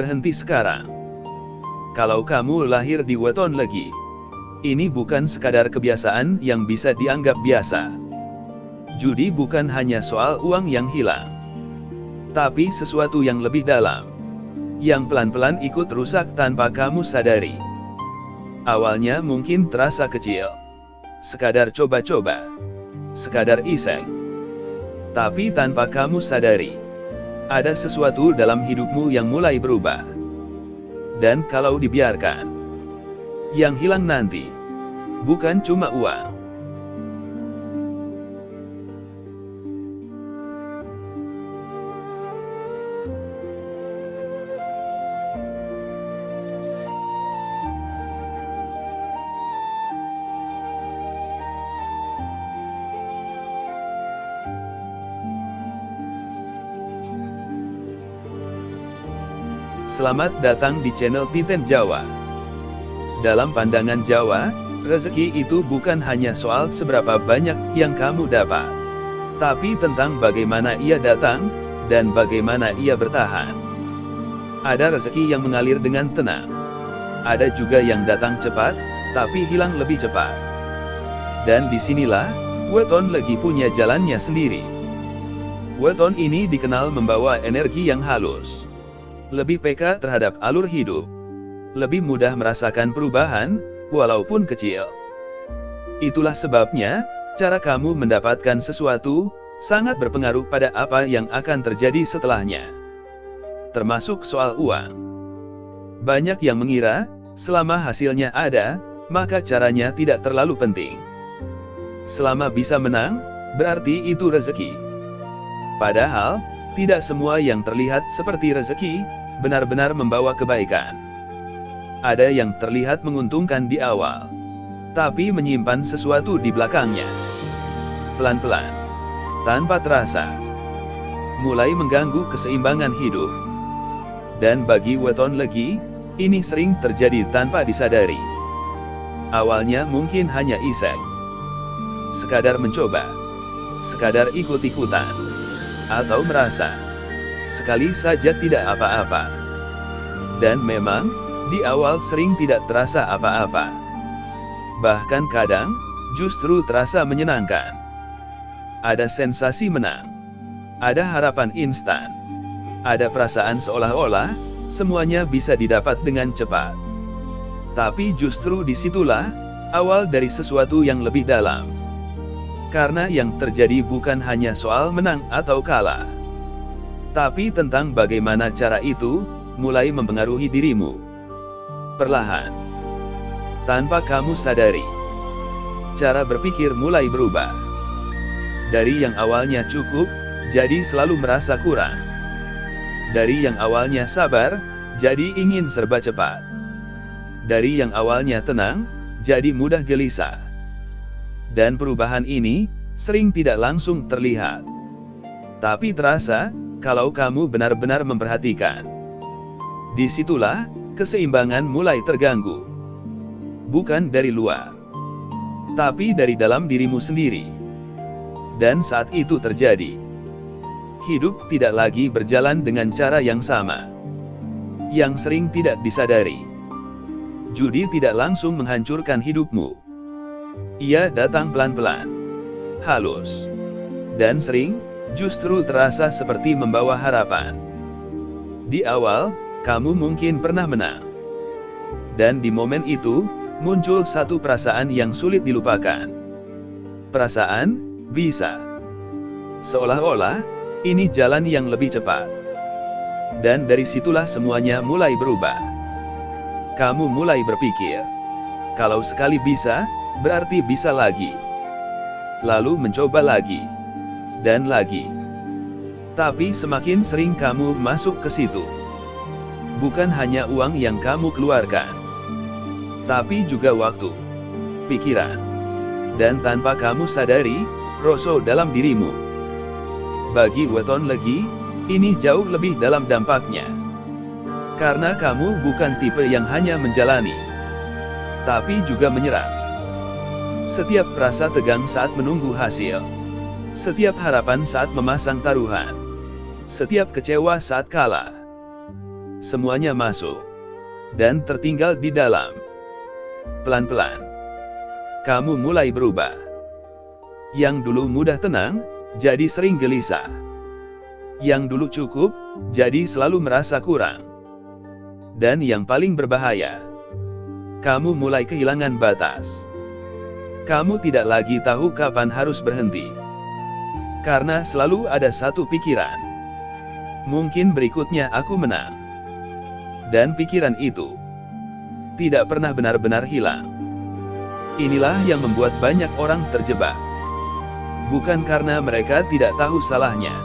berhenti sekarang. Kalau kamu lahir di weton legi, ini bukan sekadar kebiasaan yang bisa dianggap biasa. Judi bukan hanya soal uang yang hilang, tapi sesuatu yang lebih dalam, yang pelan-pelan ikut rusak tanpa kamu sadari. Awalnya mungkin terasa kecil, sekadar coba-coba, sekadar iseng. Tapi tanpa kamu sadari, ada sesuatu dalam hidupmu yang mulai berubah. Dan kalau dibiarkan, yang hilang nanti bukan cuma uang. Selamat datang di channel Titen Jawa. Dalam pandangan Jawa, rezeki itu bukan hanya soal seberapa banyak yang kamu dapat, tapi tentang bagaimana ia datang, dan bagaimana ia bertahan. Ada rezeki yang mengalir dengan tenang. Ada juga yang datang cepat, tapi hilang lebih cepat. Dan disinilah, weton legi punya jalannya sendiri. Weton ini dikenal membawa energi yang halus, lebih peka terhadap alur hidup, lebih mudah merasakan perubahan, walaupun kecil. Itulah sebabnya, cara kamu mendapatkan sesuatu, sangat berpengaruh pada apa yang akan terjadi setelahnya. Termasuk soal uang. Banyak yang mengira, selama hasilnya ada, maka caranya tidak terlalu penting. Selama bisa menang, berarti itu rezeki. Padahal, tidak semua yang terlihat seperti rezeki, benar-benar membawa kebaikan. Ada yang terlihat menguntungkan di awal, tapi menyimpan sesuatu di belakangnya. Pelan-pelan, tanpa terasa, mulai mengganggu keseimbangan hidup. Dan bagi weton legi, ini sering terjadi tanpa disadari. Awalnya mungkin hanya iseng, sekadar mencoba, sekadar ikut-ikutan, atau merasa sekali saja tidak apa-apa. Dan memang, di awal sering tidak terasa apa-apa. Bahkan kadang, justru terasa menyenangkan. Ada sensasi menang. Ada harapan instan. Ada perasaan seolah-olah, semuanya bisa didapat dengan cepat. Tapi justru disitulah, awal dari sesuatu yang lebih dalam. Karena yang terjadi bukan hanya soal menang atau kalah, tapi tentang bagaimana cara itu mulai mempengaruhi dirimu. Perlahan, tanpa kamu sadari, cara berpikir mulai berubah. Dari yang awalnya cukup, jadi selalu merasa kurang. Dari yang awalnya sabar, jadi ingin serba cepat. Dari yang awalnya tenang, jadi mudah gelisah. Dan perubahan ini sering tidak langsung terlihat, tapi terasa kalau kamu benar-benar memperhatikan. Disitulah, keseimbangan mulai terganggu. Bukan dari luar, tapi dari dalam dirimu sendiri. Dan saat itu terjadi, hidup tidak lagi berjalan dengan cara yang sama, yang sering tidak disadari. Judi tidak langsung menghancurkan hidupmu. Ia datang pelan-pelan, halus, dan sering justru terasa seperti membawa harapan. Di awal, kamu mungkin pernah menang. Dan di momen itu, muncul satu perasaan yang sulit dilupakan. Perasaan, bisa. Seolah-olah, ini jalan yang lebih cepat. Dan dari situlah semuanya mulai berubah. Kamu mulai berpikir, kalau sekali bisa, berarti bisa lagi. Lalu mencoba lagi. Dan lagi. Tapi semakin sering kamu masuk ke situ, bukan hanya uang yang kamu keluarkan, tapi juga waktu, pikiran, dan tanpa kamu sadari, rasa dalam dirimu. Bagi weton legi, ini jauh lebih dalam dampaknya. Karena kamu bukan tipe yang hanya menjalani, tapi juga menyerap. Setiap rasa tegang saat menunggu hasil, setiap harapan saat memasang taruhan, setiap kecewa saat kalah. semuanya masuk dan tertinggal di dalam. Pelan-pelan, kamu mulai berubah. Yang dulu mudah tenang, jadi sering gelisah. Yang dulu cukup, jadi selalu merasa kurang. Dan yang paling berbahaya, kamu mulai kehilangan batas. Kamu tidak lagi tahu kapan harus berhenti. Karena selalu ada satu pikiran. Mungkin berikutnya aku menang. Dan pikiran itu tidak pernah benar-benar hilang. Inilah yang membuat banyak orang terjebak. Bukan karena mereka tidak tahu salahnya,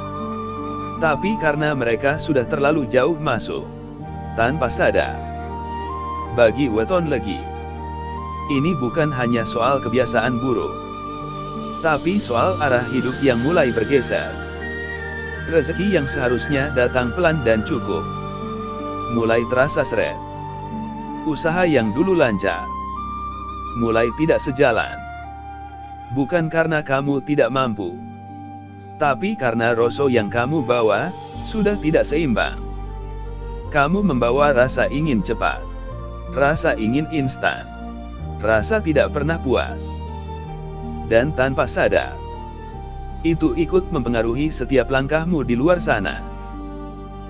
tapi karena mereka sudah terlalu jauh masuk tanpa sadar. Bagi weton legi, ini bukan hanya soal kebiasaan buruk, tapi soal arah hidup yang mulai bergeser. Rezeki yang seharusnya datang pelan dan cukup, mulai terasa seret. Usaha yang dulu lancar, mulai tidak sejalan. Bukan karena kamu tidak mampu, tapi karena rasa yang kamu bawa sudah tidak seimbang. Kamu membawa rasa ingin cepat, rasa ingin instan, rasa tidak pernah puas. Dan tanpa sadar, itu ikut mempengaruhi setiap langkahmu di luar sana.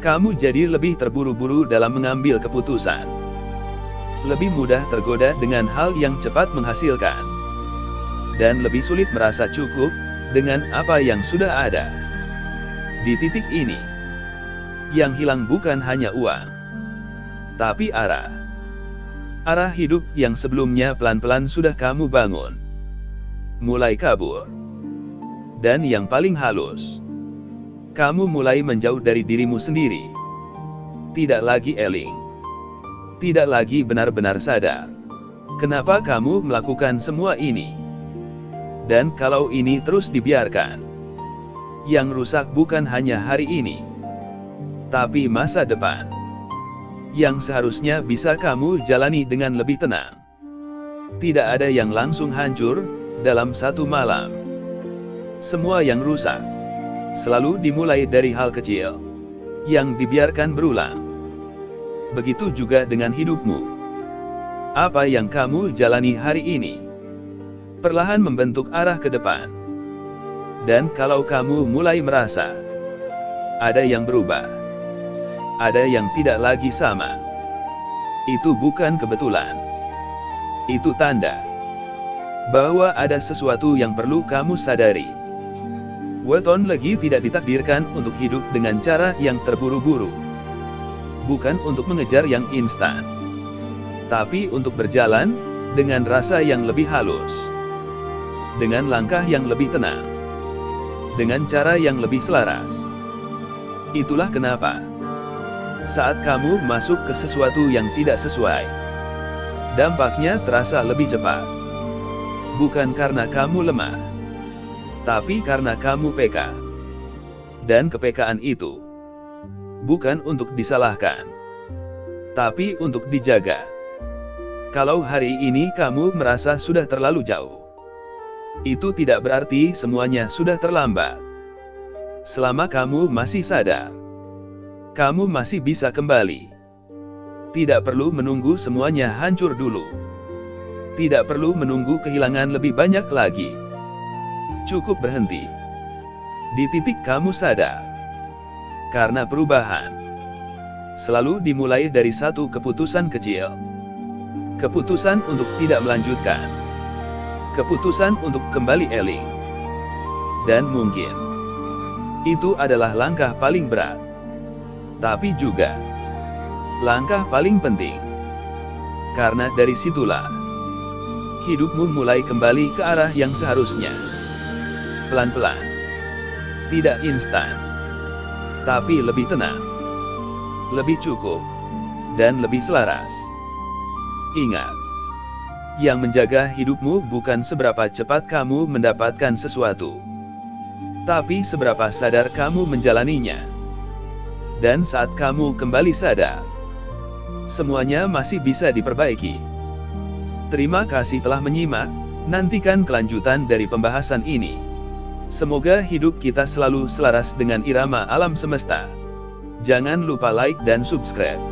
Kamu jadi lebih terburu-buru dalam mengambil keputusan, lebih mudah tergoda dengan hal yang cepat menghasilkan, dan lebih sulit merasa cukup dengan apa yang sudah ada. Di titik ini, yang hilang bukan hanya uang, tapi arah. Arah hidup yang sebelumnya pelan-pelan sudah kamu bangun, mulai kabur. Dan yang paling halus, kamu mulai menjauh dari dirimu sendiri. Tidak lagi eling, tidak lagi benar-benar sadar kenapa kamu melakukan semua ini. Dan kalau ini terus dibiarkan, yang rusak bukan hanya hari ini, tapi masa depan, yang seharusnya bisa kamu jalani dengan lebih tenang. Tidak ada yang langsung hancur dalam satu malam. Semua yang rusak selalu dimulai dari hal kecil yang dibiarkan berulang. Begitu juga dengan hidupmu. Apa yang kamu jalani hari ini perlahan membentuk arah ke depan. Dan kalau kamu mulai merasa ada yang berubah, ada yang tidak lagi sama, itu bukan kebetulan. Itu tanda bahwa ada sesuatu yang perlu kamu sadari. Weton lagi tidak ditakdirkan untuk hidup dengan cara yang terburu-buru. Bukan untuk mengejar yang instan, tapi untuk berjalan dengan rasa yang lebih halus, dengan langkah yang lebih tenang, dengan cara yang lebih selaras. Itulah kenapa saat kamu masuk ke sesuatu yang tidak sesuai, dampaknya terasa lebih cepat. Bukan karena kamu lemah, tapi karena kamu peka. Dan kepekaan itu bukan untuk disalahkan, tapi untuk dijaga. Kalau hari ini kamu merasa sudah terlalu jauh, itu tidak berarti semuanya sudah terlambat. Selama kamu masih sadar, kamu masih bisa kembali. Tidak perlu menunggu semuanya hancur dulu. Tidak perlu menunggu kehilangan lebih banyak lagi. Cukup berhenti di titik kamu sadar. Karena perubahan selalu dimulai dari satu keputusan kecil. Keputusan untuk tidak melanjutkan. Keputusan untuk kembali eling. Dan mungkin itu adalah langkah paling berat, tapi juga langkah paling penting. Karena dari situlah hidupmu mulai kembali ke arah yang seharusnya. Pelan-pelan, tidak instan, tapi lebih tenang, lebih cukup, dan lebih selaras. Ingat, yang menjaga hidupmu bukan seberapa cepat kamu mendapatkan sesuatu, tapi seberapa sadar kamu menjalaninya. Dan saat kamu kembali sadar, semuanya masih bisa diperbaiki. Terima kasih telah menyimak, nantikan kelanjutan dari pembahasan ini. Semoga hidup kita selalu selaras dengan irama alam semesta. Jangan lupa like dan subscribe.